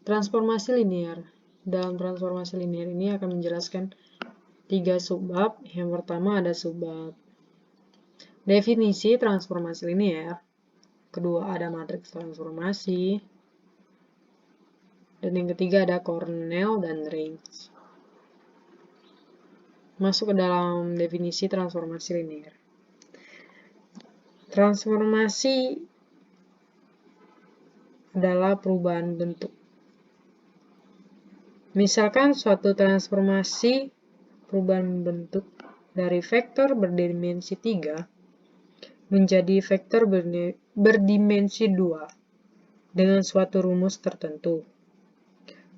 Transformasi linear. Dalam transformasi linear ini akan menjelaskan 3 subbab. Yang pertama ada subbab definisi transformasi linear. Kedua ada matriks transformasi. Dan yang ketiga ada Cornell dan range. Masuk ke dalam definisi transformasi linear. Transformasi adalah perubahan bentuk. Misalkan suatu transformasi perubahan bentuk dari vektor berdimensi 3 menjadi vektor berdimensi 2 dengan suatu rumus tertentu.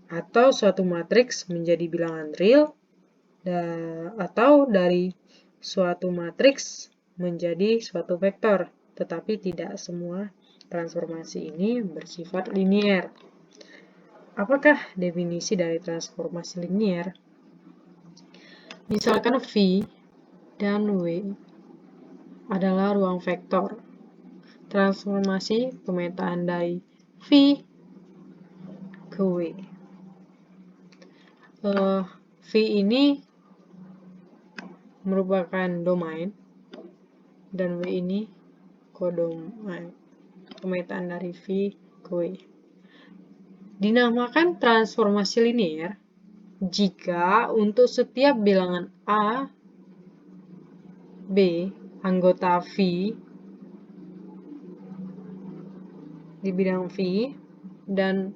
Atau suatu matriks menjadi bilangan real, atau dari suatu matriks menjadi suatu vektor, tetapi tidak semua transformasi ini bersifat linear. Apakah definisi dari transformasi linear? Misalkan V dan W adalah ruang vektor. Transformasi pemetaan dari V ke W. V ini merupakan domain dan W ini kodomain. Pemetaan dari V ke W. Dinamakan transformasi linear jika untuk setiap bilangan A, B, anggota V di bidang V dan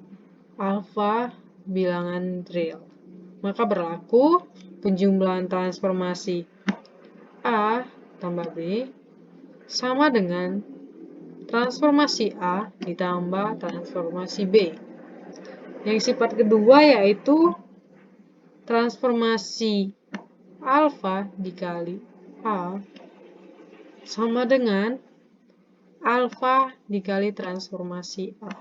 alfa bilangan real. Maka berlaku penjumlahan transformasi A tambah B sama dengan transformasi A ditambah transformasi B. Yang sifat kedua yaitu transformasi alfa dikali A sama dengan alfa dikali transformasi A.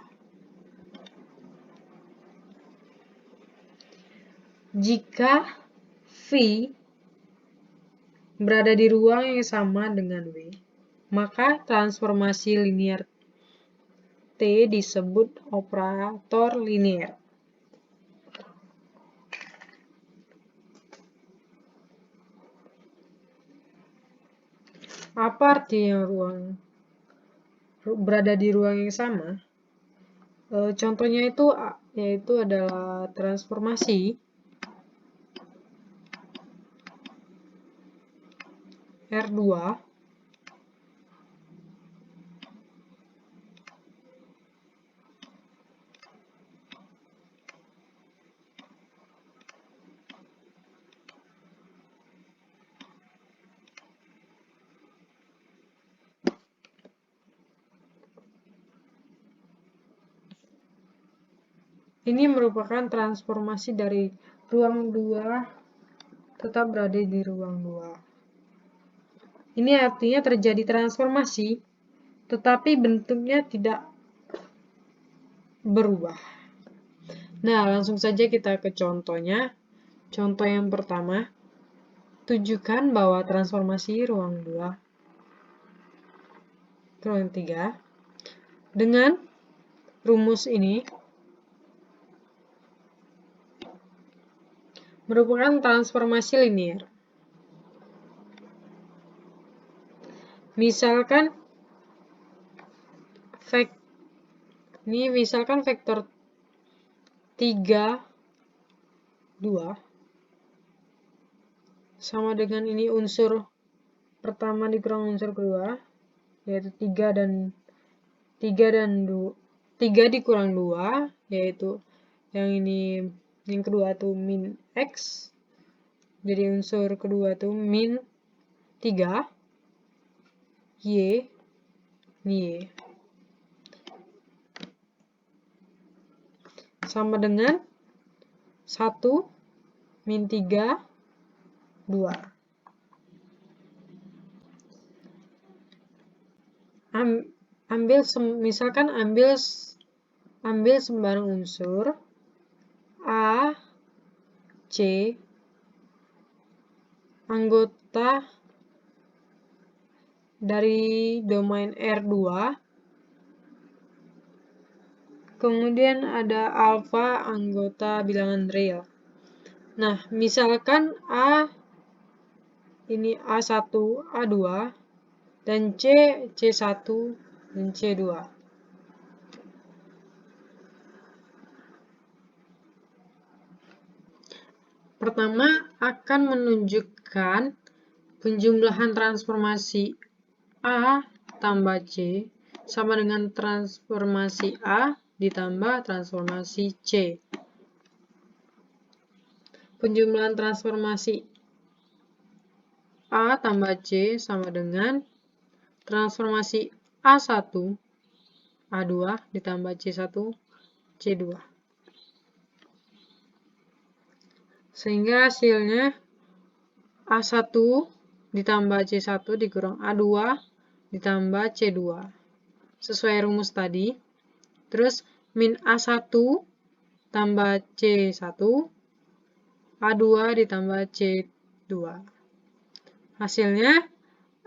Jika V berada di ruang yang sama dengan W, maka transformasi linear T disebut operator linear. Apa artinya ruang berada di ruang yang sama? Contohnya itu yaitu adalah transformasi R2 ini merupakan transformasi dari ruang 2 tetap berada di ruang 2. Ini artinya terjadi transformasi, tetapi bentuknya tidak berubah. Nah, langsung saja kita ke contohnya. Contoh yang pertama, tunjukkan bahwa transformasi ruang 2 ke ruang 3 dengan rumus ini merupakan transformasi linear. Misalkan vektor 3, 2 sama dengan ini unsur pertama dikurang unsur kedua, yaitu 3 dikurang 2, yaitu yang ini yang kedua tuh min X, jadi unsur kedua tuh min 3 Y, ini Y sama dengan 1 min 3 2. Misalkan ambil sembarang unsur A, C, anggota dari domain R2, kemudian ada alfa anggota bilangan real. Nah, misalkan A ini A1, A2, dan C, C1, dan C2. Pertama akan menunjukkan penjumlahan transformasi A tambah C sama dengan transformasi A ditambah transformasi C. Penjumlahan transformasi A tambah C sama dengan transformasi A1, A2 ditambah C1, C2. Sehingga hasilnya A1 ditambah C1 dikurang A2 ditambah C2. Sesuai rumus tadi. Terus min A1 tambah C1, A2 ditambah C2. Hasilnya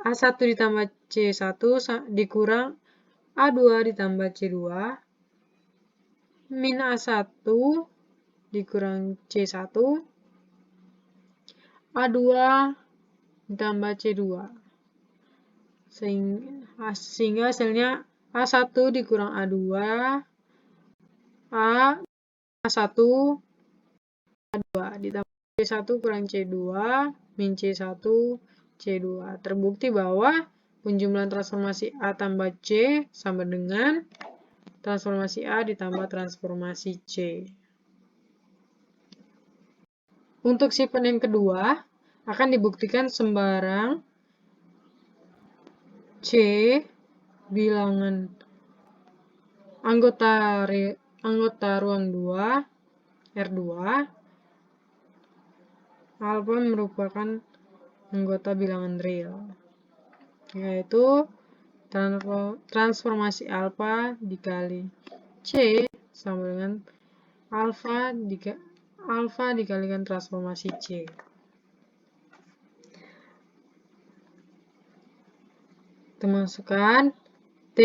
A1 ditambah C1 dikurang A2 ditambah C2 min A1 dikurang C1 A2 ditambah C2 sehingga hasilnya A1 dikurang A2 A1 A2 ditambah C1 kurang C2 min C1 C2. Terbukti bahwa penjumlahan transformasi A tambah C sama dengan transformasi A ditambah transformasi C. Untuk sifat yang kedua, akan dibuktikan sembarang C bilangan anggota ruang 2 R2 alfa merupakan anggota bilangan real, yaitu transformasi alfa dikali C sama dengan alfa dikalikan transformasi C. Kita masukkan T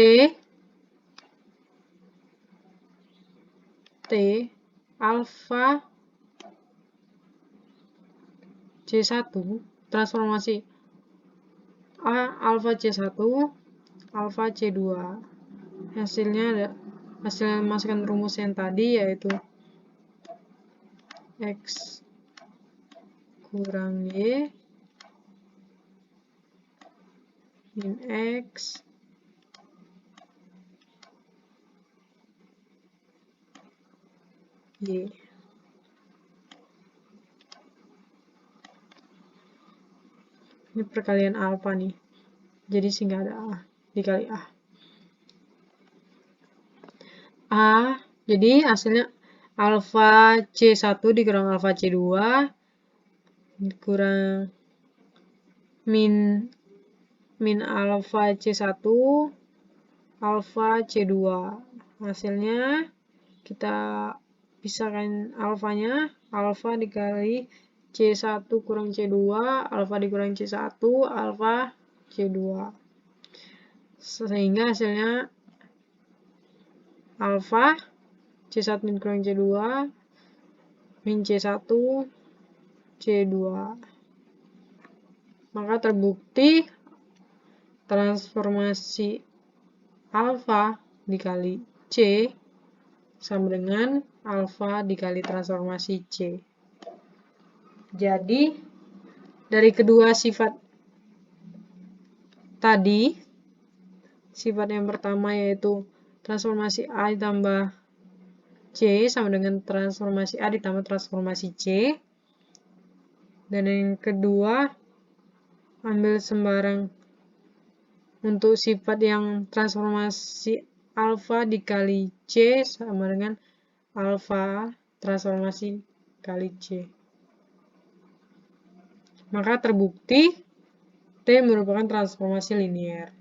alfa C1 transformasi A alfa C1 alfa C2. Hasilnya masukkan rumus yang tadi, yaitu X kurang Y min X Y. Ini perkalian alfa nih, jadi sehingga ada A dikali A. Jadi hasilnya alfa C1 dikurang alfa C2 dikurang min alfa C1 alfa C2. Hasilnya kita pisahkan alfanya, alfa dikali C1 kurang C2, alfa dikurang C1, alfa C2. Sehingga hasilnya alfa C1 kurang C2 min C1 C2. Maka terbukti transformasi alfa dikali C sama dengan alfa dikali transformasi C. Jadi dari kedua sifat tadi, sifat yang pertama yaitu transformasi A ditambah C sama dengan transformasi A ditambah transformasi C. Dan yang kedua, ambil sembarang untuk sifat yang transformasi alfa dikali C sama dengan alfa transformasi kali C. Maka terbukti T merupakan transformasi linier.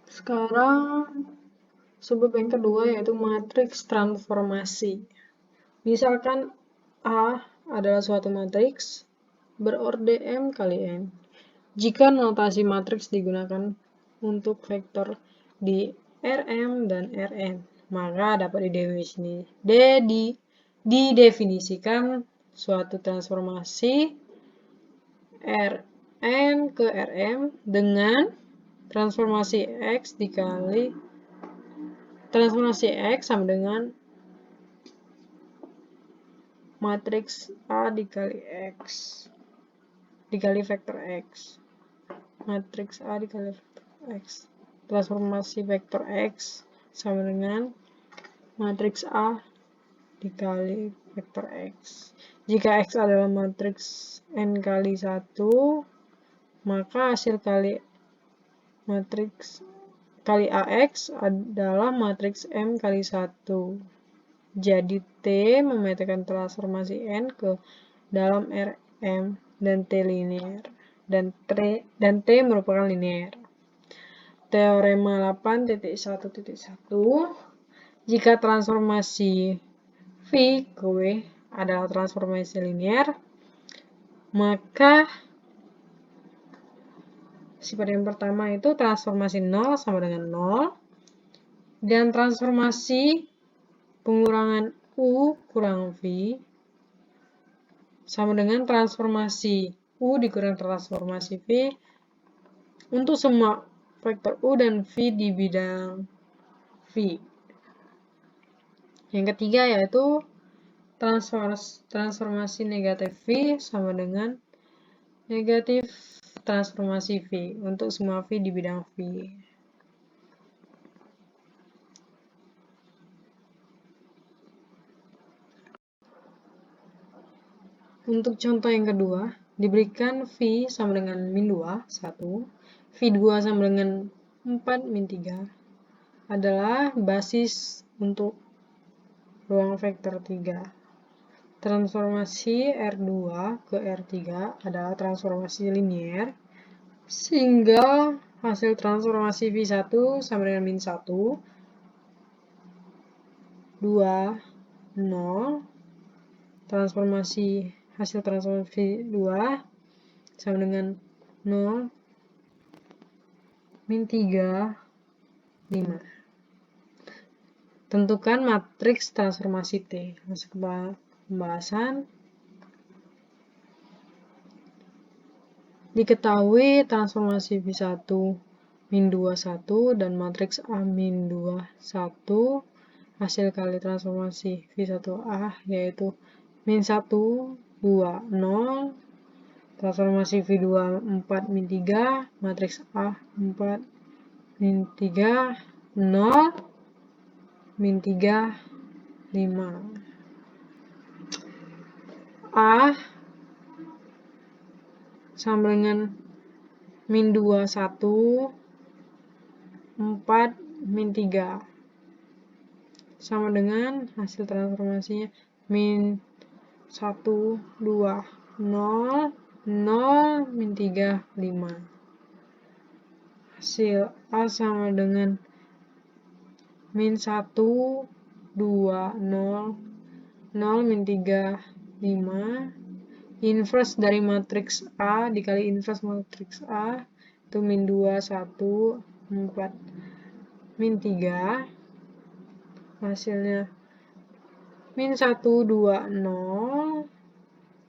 Sekarang Sebab yang kedua yaitu matriks transformasi. Misalkan A adalah suatu matriks berorde M kali N. Jika notasi matriks digunakan untuk vektor di Rm dan Rn, maka dapat didefinisikan suatu transformasi Rn ke Rm dengan transformasi X dikali transformasi X sama dengan matriks A dikali X dikali vektor X. Matriks A dikali vektor X. Transformasi vektor X sama dengan matriks A dikali vektor X. Jika X adalah matriks N kali 1, maka hasil kali matriks kali AX adalah matriks M kali 1. Jadi T memetakan transformasi N ke dalam Rm dan T linear. Dan T merupakan linear. Teorema 8.1.1. Jika transformasi V ke W adalah transformasi linear, maka sifat yang pertama itu transformasi 0 sama dengan 0, dan transformasi pengurangan U kurang V sama dengan transformasi U dikurang transformasi V untuk semua vektor U dan V di bidang V. Yang ketiga yaitu transformasi negatif V sama dengan negatif transformasi V untuk semua V di bidang V. Untuk contoh yang kedua, diberikan V sama dengan min 2, 1, V2 sama dengan 4, min 3 adalah basis untuk ruang vektor 3. Transformasi R2 ke R3 adalah transformasi linear, sehingga hasil transformasi V1 sama dengan min 1, 2, 0, hasil transformasi V2 sama dengan 0, min 3, 5. Tentukan matriks transformasi T. Masuk ke pembahasan. Diketahui transformasi V1 min 2, 1 dan matriks A min 2, 1 hasil kali transformasi V1A yaitu min 1, 2, 0, transformasi V2 4, min 3, matriks A 4, min 3, 0, min 3, 5. A sama dengan min 2, 1, 4, min 3 sama dengan hasil transformasinya min 1, 2, 0, 0, min 3, 5. Hasil A sama dengan min 1, 2, 0, 0, min 3, 5. Inverse dari matriks A dikali inverse matriks A itu min 2, 1, 4, min 3. Hasilnya min 1, 2, 0,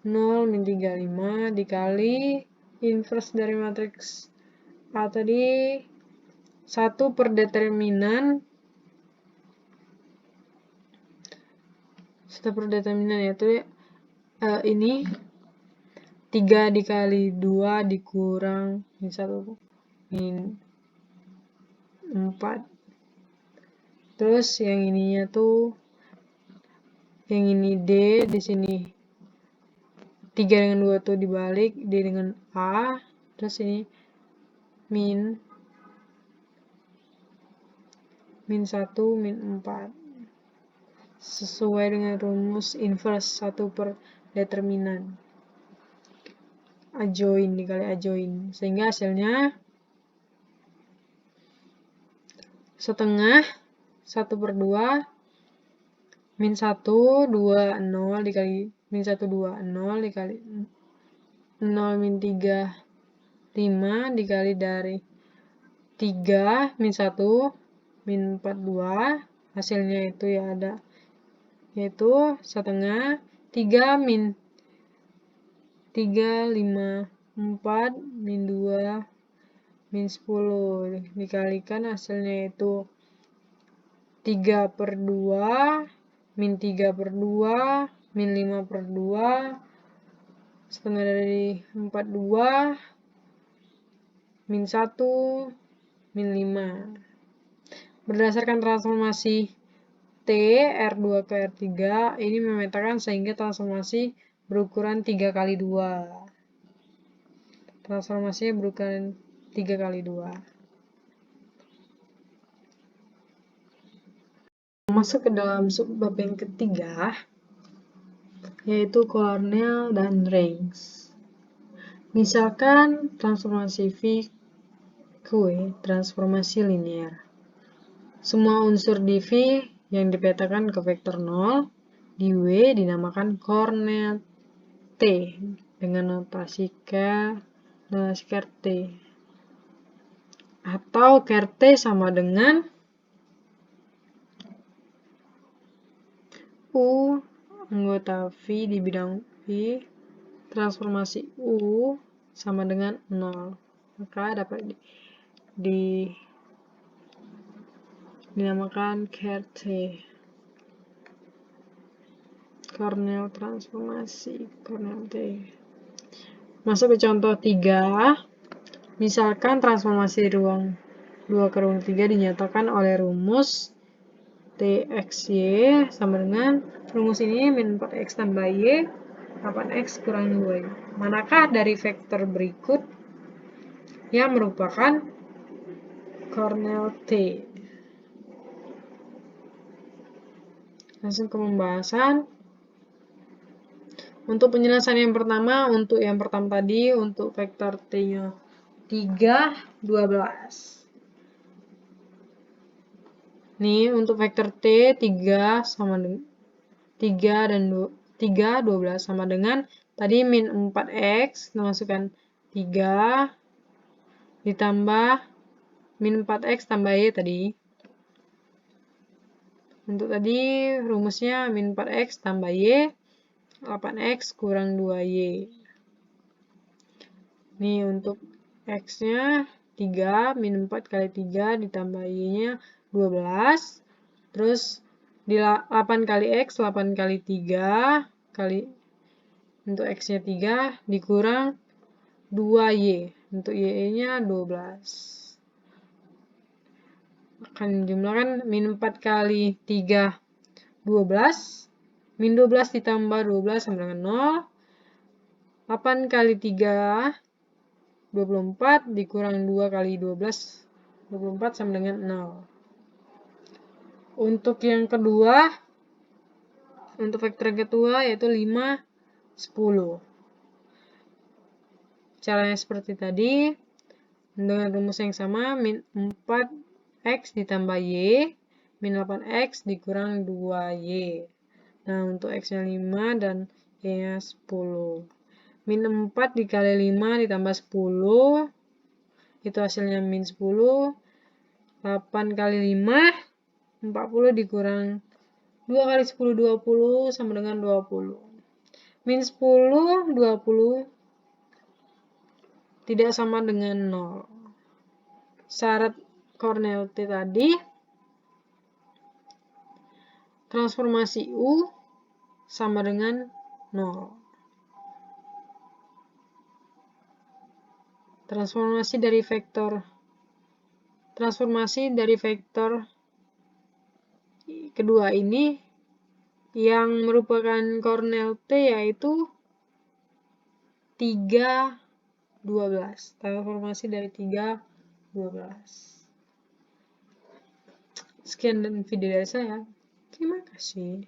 0, min 3, 5 dikali inverse dari matriks A tadi 1 per determinan yaitu ini 3 dikali 2 dikurang min 1 min 4. Terus yang ininya tuh yang ini D di sini 3 dengan 2 tuh dibalik D dengan A, terus ini min 1, min 4 sesuai dengan rumus inverse 1 per determinan adjoin dikali adjoin, sehingga hasilnya setengah 1/2 min 1, 2, 0 dikali min 1, 2, 0 dikali 0 min 3, 5 dikali dari 3 min 1 min 4, 2. Hasilnya itu ya ada, yaitu 1/2. 3 min 3, 5, 4 min 2 min 10 dikalikan hasilnya itu 3/2 min 3/2 min 5/2 setengah dari 4, 2 min 1 min 5. Berdasarkan transformasi T R2 ke R3 ini memetakan sehingga transformasi berukuran 3 kali 2. Transformasinya berukuran 3 kali 2. Masuk ke dalam subbab yang ketiga, yaitu Cornell dan Range. Misalkan transformasi V Q transformasi linear. Semua unsur di V yang dipetakan ke vektor 0 di W dinamakan Cornell T dengan notasi ker T. Atau ker T sama dengan U anggota V di bidang V transformasi U sama dengan 0. Maka dapat dinamakan ker T. Cornell transformasi Cornell T. Masuk ke contoh 3. Misalkan transformasi ruang 2 ke ruang 3 dinyatakan oleh rumus TXY sama dengan rumus ini min 4x tambah Y 8x kurang 2Y. Manakah dari vektor berikut yang merupakan Cornell T? Langsung ke pembahasan. Untuk penjelasan yang pertama, tadi, untuk vektor T-nya 3, 12. Nih, untuk vektor T, 3 sama dengan 3 dan 3, 12 sama dengan tadi min 4x, kita masukkan 3, ditambah min 4x tambah Y tadi. Untuk tadi, rumusnya min 4x tambah Y, 8x kurang 2Y. Nih untuk x-nya 3, min 4 kali 3 ditambah y-nya 12. Terus di 8 kali x, 8 kali 3 kali untuk x-nya 3 dikurang 2y. Untuk y-nya 12. Akan jumlahkan min 4 kali 3, 12. Min 12 ditambah 12 sama dengan 0. 8 kali 3, 24 dikurang 2 kali 12, 24 sama dengan 0. Untuk yang kedua, untuk vektor yang kedua yaitu 5, 10. Caranya seperti tadi, dengan rumus yang sama, min 4x ditambah y, min 8x dikurang 2y. Nah, untuk x-nya 5 dan y-nya 10. Min 4 dikali 5 ditambah 10, itu hasilnya min 10. 8 kali 5, 40 dikurang 2 kali 10, 20 sama dengan 20. Min 10, 20 tidak sama dengan 0. Syarat Cornell T tadi, transformasi U sama dengan 0. Transformasi dari vektor kedua ini yang merupakan Cornell T yaitu 3, 12. Transformasi dari 3, 12. Sekian video dari saya. Terima kasih.